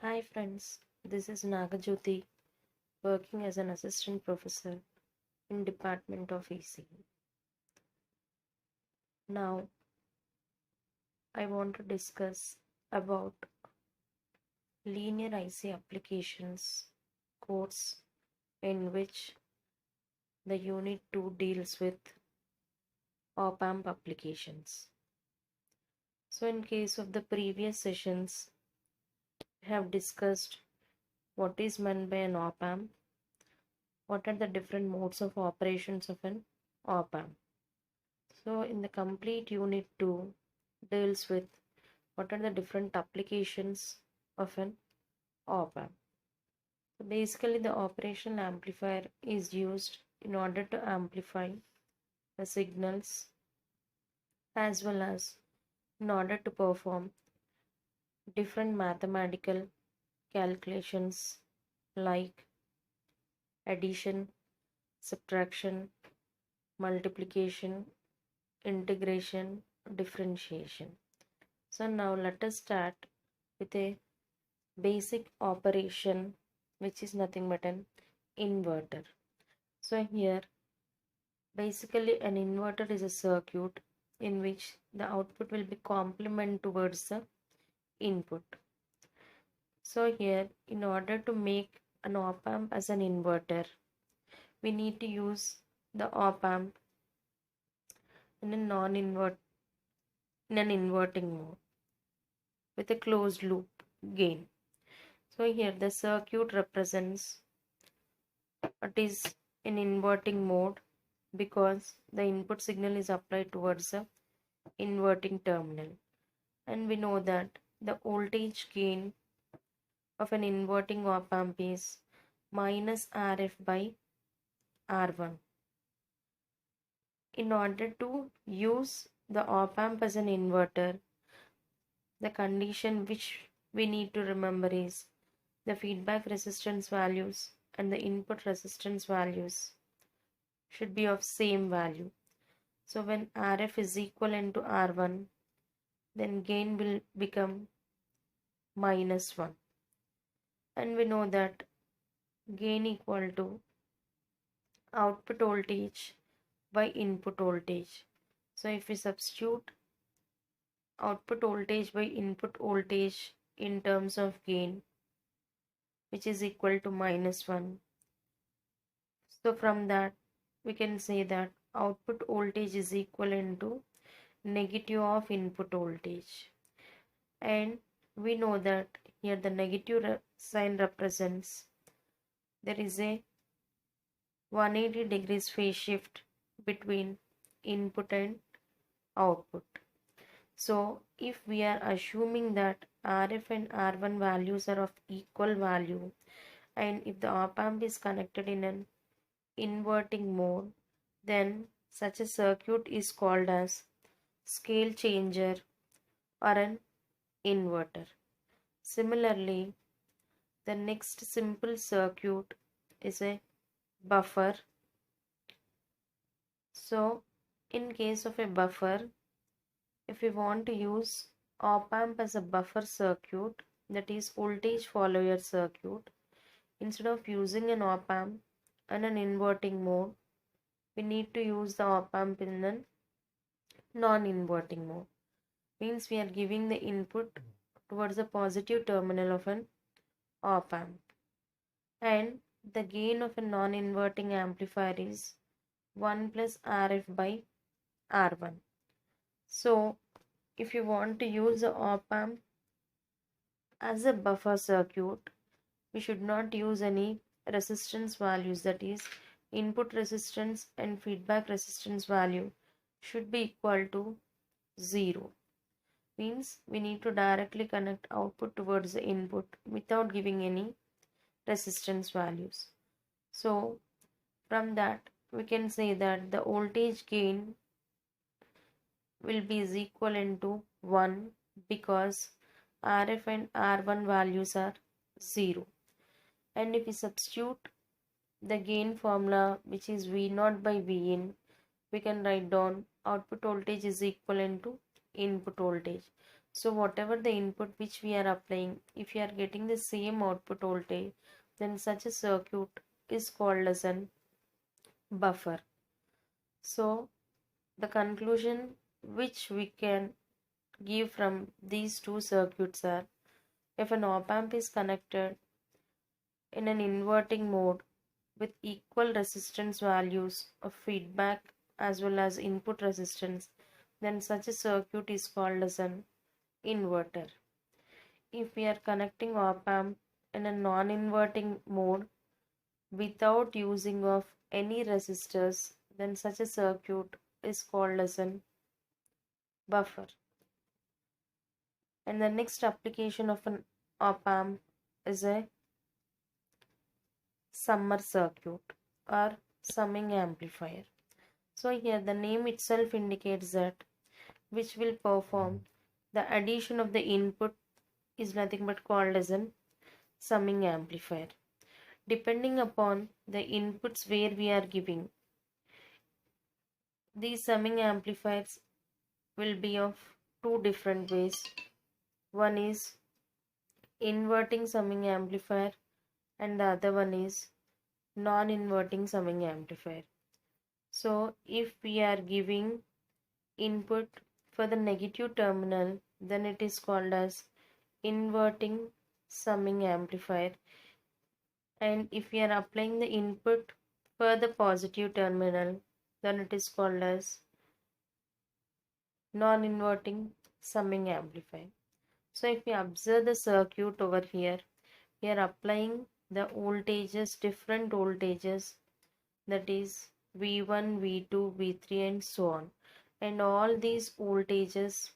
Hi friends, this is Nagajyoti working as an assistant professor in Department of EC. Now I want to discuss about linear IC applications course in which the unit 2 deals with op-amp applications. So in case of the previous sessions, we have discussed what is meant by an op-amp, what are the different modes of operations of an op-amp. So in the complete unit 2 deals with what are the different applications of an op-amp. So basically the operational amplifier is used in order to amplify the signals as well as in order to perform different mathematical calculations like addition, subtraction, multiplication, integration, differentiation. So now let us start with a basic operation which is nothing but an inverter. So here basically an inverter is a circuit in which the output will be complement towards the input. So here in order to make an op amp as an inverter, we need to use the op amp in a in an inverting mode with a closed loop gain. So here the circuit represents it is in inverting mode because the input signal is applied towards the inverting terminal, and we know that the voltage gain of an inverting op amp is minus Rf by R1. In order to use the op amp as an inverter, the condition which we need to remember is the feedback resistance values and the input resistance values should be of same value. So when Rf is equivalent to R1, then gain will become minus 1. And we know that gain equal to output voltage by input voltage. So if we substitute output voltage by input voltage in terms of gain, which is equal to minus 1. So from that we can say that output voltage is equivalent to negative of input voltage, and we know that here the negative sign represents there is a 180 degrees phase shift between input and output. So if we are assuming that Rf and R1 values are of equal value, and if the op amp is connected in an inverting mode, then such a circuit is called as scale changer or an inverter. Similarly, the next simple circuit is a buffer. So in case of a buffer, if we want to use op amp as a buffer circuit, that is voltage follower circuit, instead of using an op amp and an inverting mode, we need to use the op amp in a non-inverting mode. Means we are giving the input towards the positive terminal of an op amp, and the gain of a non-inverting amplifier is 1 plus Rf by R1. So if you want to use the op amp as a buffer circuit, we should not use any resistance values, that is input resistance and feedback resistance value should be equal to 0. Means we need to directly connect output towards the input without giving any resistance values. So from that we can say that the voltage gain will be is equivalent to 1 because Rf and R1 values are 0. And if we substitute the gain formula, which is V0 by Vin, we can write down output voltage is equivalent to input voltage. So whatever the input which we are applying, if we are getting the same output voltage, then such a circuit is called as an buffer. So the conclusion which we can give from these two circuits are, if an op amp is connected in an inverting mode with equal resistance values of feedback as well as input resistance, then such a circuit is called as an inverter. If we are connecting op amp in a non-inverting mode without using of any resistors, then such a circuit is called as an buffer. And the next application of an op amp is a summer circuit or summing amplifier. So here the name itself indicates that which will perform the addition of the input is nothing but called as an summing amplifier. Depending upon the inputs where we are giving, these summing amplifiers will be of two different ways. One is inverting summing amplifier and the other one is non-inverting summing amplifier. So if we are giving input for the negative terminal, then it is called as inverting summing amplifier, and if we are applying the input for the positive terminal, then it is called as non-inverting summing amplifier. So if we observe the circuit over here, we are applying the voltages, different voltages, that is V1, V2, V3 and so on, and all these voltages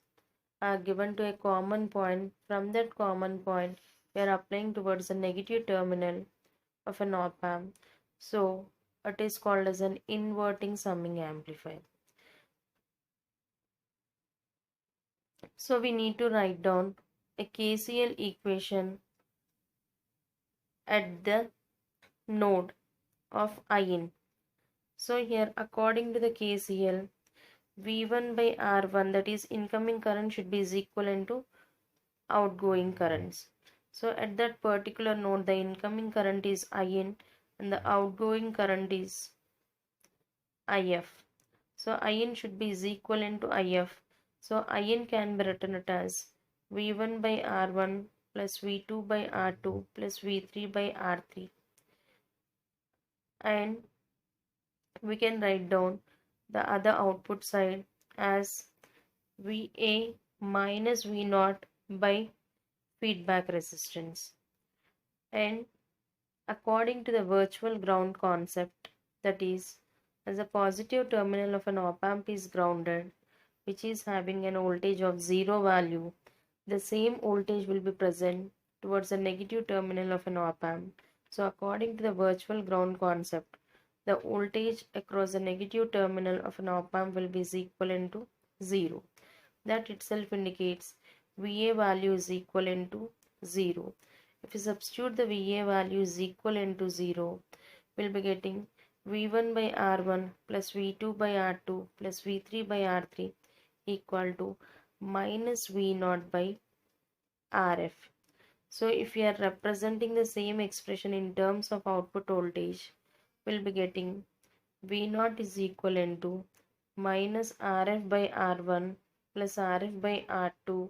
are given to a common point. From that common point we are applying towards the negative terminal of an op amp, so it is called as an inverting summing amplifier. So we need to write down a KCL equation at the node of in. So here according to the KCL, V1 by R1, that is incoming current, should be is equivalent to outgoing currents. So at that particular node, the incoming current is in and the outgoing current is if. So in should be is equivalent to if. So in can be written it as V1 by R1 plus V2 by R2 plus V3 by R3. And we can write down the other output side as VA minus V0 by feedback resistance. And according to the virtual ground concept, that is, as a positive terminal of an op amp is grounded, which is having an voltage of 0 value, the same voltage will be present towards the negative terminal of an op amp. So according to the virtual ground concept, the voltage across the negative terminal of an op amp will be equivalent to 0. That itself indicates VA value is equivalent to 0. If we substitute the VA value is equivalent to 0, we'll be getting V1 by R1 plus V2 by R2 plus V3 by R3 equal to minus V0 by RF. So if we are representing the same expression in terms of output voltage, we'll be getting V0 is equivalent to minus RF by R1 plus RF by R2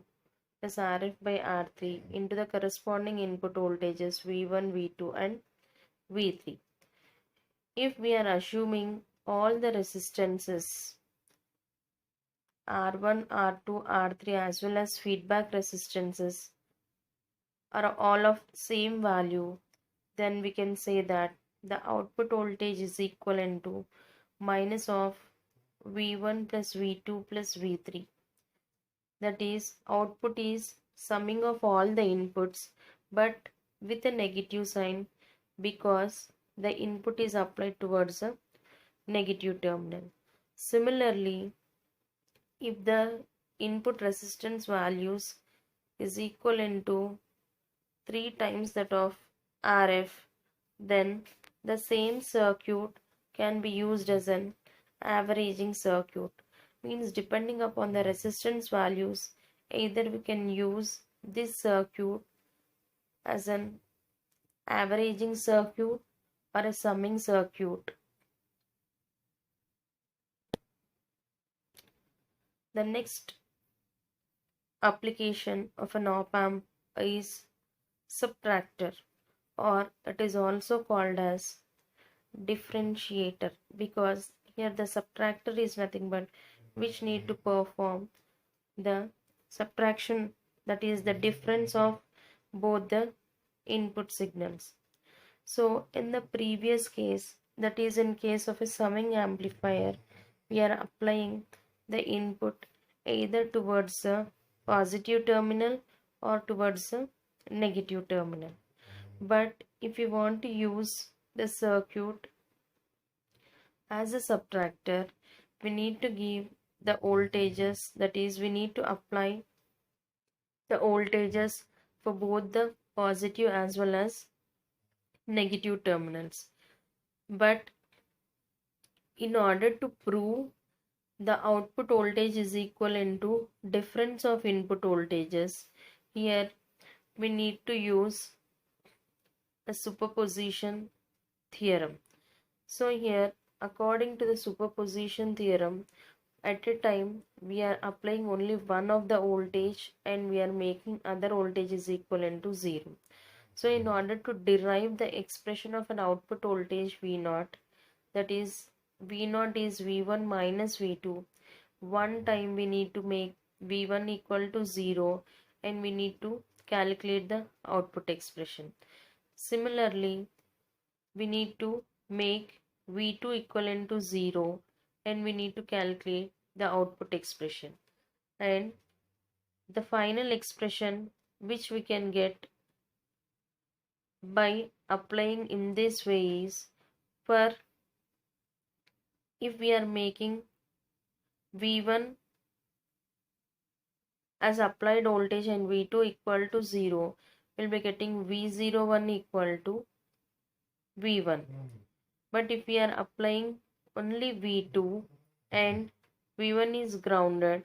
plus RF by R3 into the corresponding input voltages V1, V2 and V3. If we are assuming all the resistances R1, R2, R3 as well as feedback resistances are all of same value, then we can say that the output voltage is equivalent to minus of V1 plus V2 plus V3. That is, output is summing of all the inputs but with a negative sign because the input is applied towards a negative terminal. Similarly, if the input resistance values is equivalent to 3 times that of RF, then the same circuit can be used as an averaging circuit. Means depending upon the resistance values, Either we can use this circuit as an averaging circuit or a summing circuit. The next application of an op-amp is subtractor, or it is also called as differentiator, because here the subtractor is nothing but which need to perform the subtraction, that is the difference of both the input signals. So in the previous case, that is in case of a summing amplifier, we are applying the input either towards the positive terminal or towards the negative terminal. But if you want to use the circuit as a subtractor, we need to give the voltages, that is we need to apply the voltages for both the positive as well as negative terminals. But in order to prove the output voltage is equivalent to difference of input voltages, here we need to use a superposition theorem. So here, according to the superposition theorem, at a time we are applying only one of the voltage and we are making other voltage is equivalent to 0. So in order to derive the expression of an output voltage V0, that is V0 is V1 minus V2, one time we need to make V1 equal to 0 and we need to calculate the output expression. Similarly, we need to make V2 equivalent to 0 and we need to calculate the output expression. And the final expression which we can get by applying in this way is, for if we are making V1 as applied voltage and V2 equal to 0, we'll be getting V01 equal to V1. But if we are applying only V2 and V1 is grounded,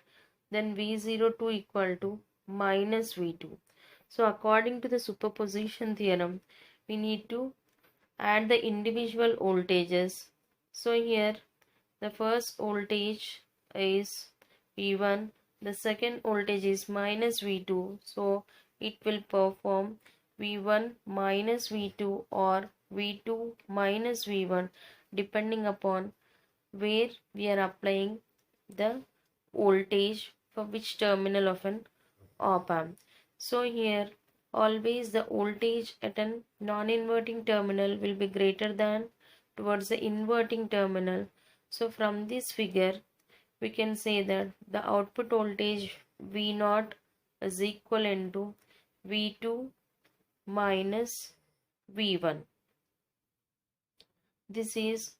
then V02 equal to minus V2. So according to the superposition theorem, we need to add the individual voltages. So here the first voltage is V1, the second voltage is minus V2, so it will perform V1 minus V2 or V2 minus V1 depending upon where we are applying the voltage for which terminal of an op-amp. So here always the voltage at a non-inverting terminal will be greater than towards the inverting terminal. So from this figure we can say that the output voltage V0 is equivalent to V2 minus V1. This is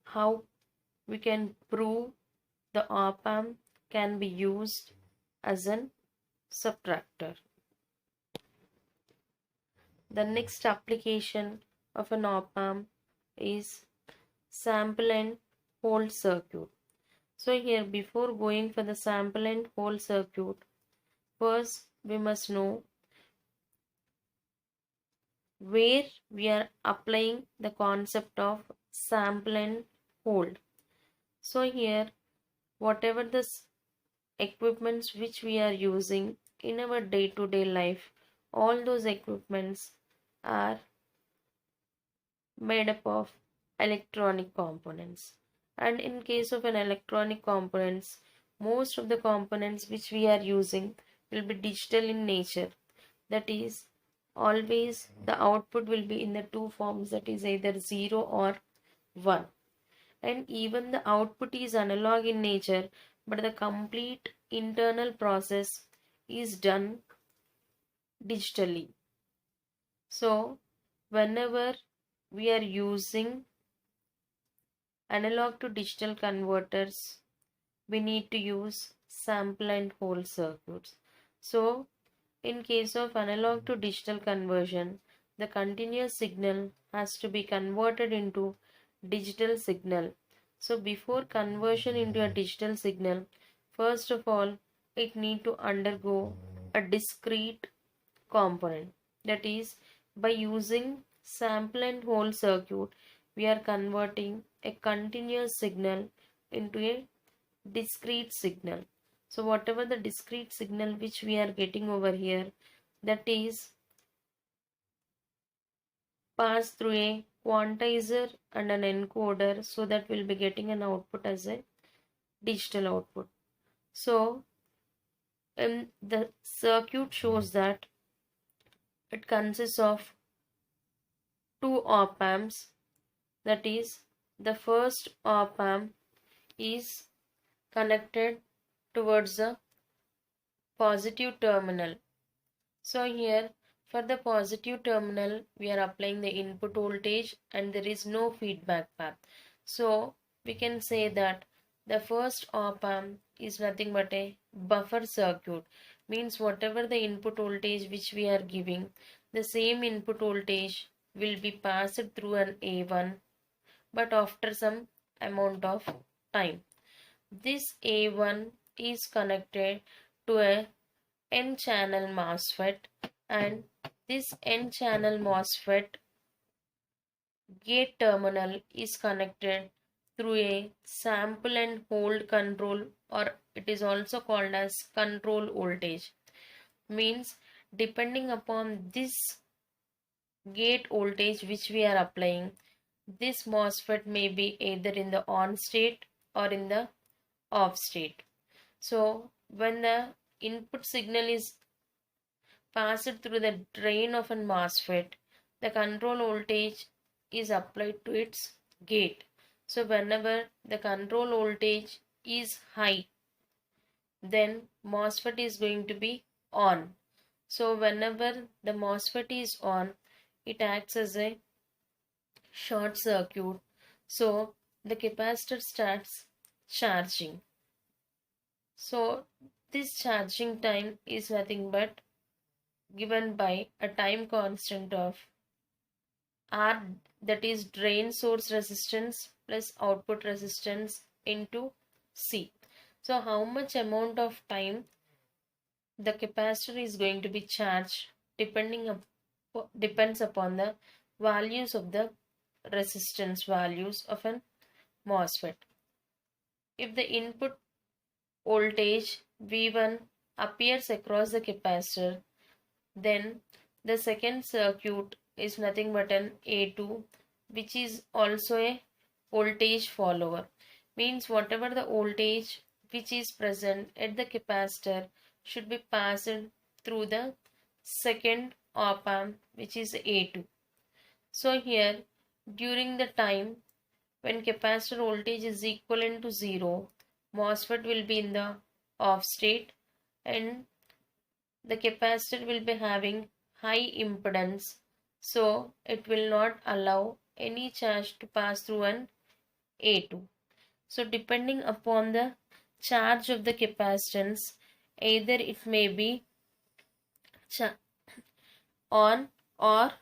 how we can prove the op-amp can be used as an subtractor. The next application of an op-amp is sample and hold circuit. So here, before going for the sample and hold circuit, first we must know where we are applying the concept of sample and hold. So here, whatever the equipments which we are using in our day-to-day life, all those equipments are made up of electronic components. And in case of an electronic components, most of the components which we are using will be digital in nature. That is, always the output will be in the two forms, that is either 0 or 1. And even the output is analog in nature, but the complete internal process is done digitally. So whenever we are using analog to digital converters, we need to use sample and hold circuits. So in case of analog to digital conversion, the continuous signal has to be converted into digital signal. So before conversion into a digital signal, first of all it need to undergo a discrete component. That is, by using sample and hold circuit, we are converting a continuous signal into a discrete signal. So whatever the discrete signal which we are getting over here, that is passed through a quantizer and an encoder, so that we'll be getting an output as a digital output. So the circuit shows that it consists of two op amps. That is, the first op amp is connected towards the positive terminal. So here for the positive terminal we are applying the input voltage and there is no feedback path. So we can say that the first op amp is nothing but a buffer circuit, means whatever the input voltage which we are giving, the same input voltage will be passed through an A1, but after some amount of time. This A1 is connected to a N-channel MOSFET, and this N-channel MOSFET gate terminal is connected through a sample and hold control, or it is also called as control voltage. Means depending upon this gate voltage which we are applying, this MOSFET may be either in the on state or in the off state. So when the input signal is passed through the drain of a MOSFET, the control voltage is applied to its gate. So whenever the control voltage is high, then MOSFET is going to be on. So whenever the MOSFET is on, it acts as a short circuit. So the capacitor starts charging. So this charging time is nothing but given by a time constant of R, that is drain source resistance plus output resistance into C. So how much amount of time the capacitor is going to be charged depends upon the values of the resistance values of an MOSFET. If the input voltage V1 appears across the capacitor, then the second circuit is nothing but an A2, which is also a voltage follower. Means whatever the voltage which is present at the capacitor should be passed through the second op amp, which is A2. So here during the time when capacitor voltage is equivalent to 0, MOSFET will be in the off state and the capacitor will be having high impedance, so it will not allow any charge to pass through an A2. So depending upon the charge of the capacitance, either it may be on or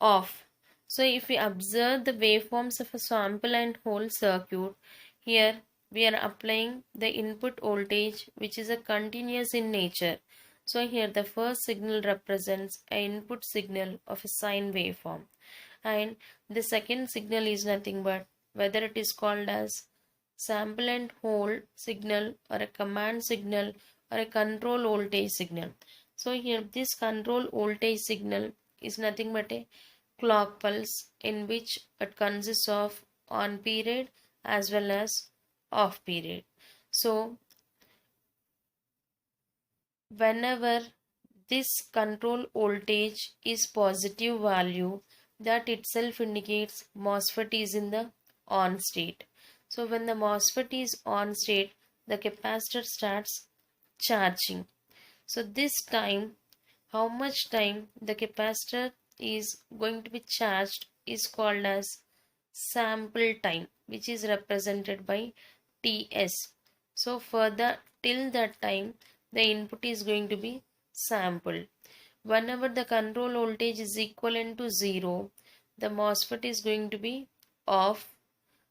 off. So if we observe the waveforms of a sample and hold circuit, here we are applying the input voltage which is a continuous in nature. So here the first signal represents an input signal of a sine waveform, and the second signal is nothing but whether it is called as sample and hold signal or a command signal or a control voltage signal. So here this control voltage signal is nothing but a clock pulse in which it consists of on period as well as off period. So whenever this control voltage is positive value, that itself indicates MOSFET is in the on state. So when the MOSFET is on state, the capacitor starts charging. So this time, how much time the capacitor is going to be charged is called as sample time, which is represented by Ts. So further till that time the input is going to be sampled. Whenever the control voltage is equivalent to 0, the MOSFET is going to be off.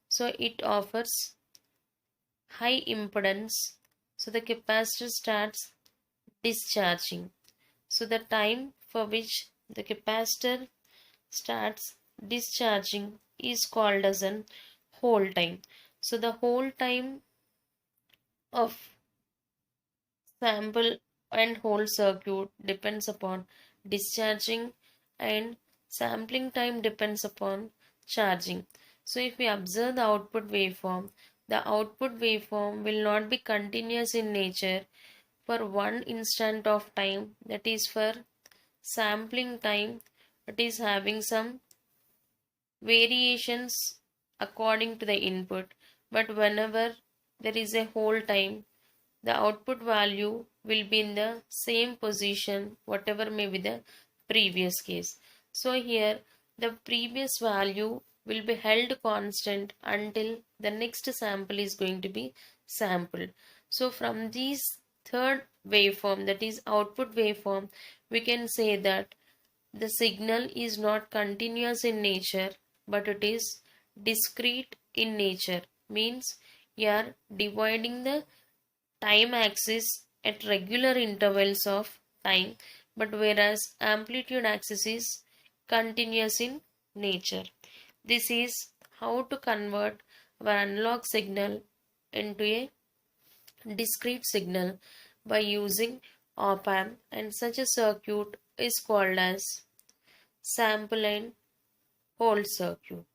So it offers high impedance So the capacitor starts discharging. So the time for which the capacitor starts discharging is called as an hold time. So the hold time of sample and hold circuit depends upon discharging, and sampling time depends upon charging. So if we observe the output waveform will not be continuous in nature for one instant of time, that is for sampling time. It is having some variations according to the input, but whenever there is a hold time, the output value will be in the same position whatever may be the previous case. So here the previous value will be held constant until the next sample is going to be sampled. So from this third waveform, that is output waveform, we can say that the signal is not continuous in nature, but it is discrete in nature. Means you are dividing the time axis at regular intervals of time, but whereas amplitude axis is continuous in nature. This is how to convert our analog signal into a discrete signal by using op amp, and such a circuit is called as sample and hold circuit.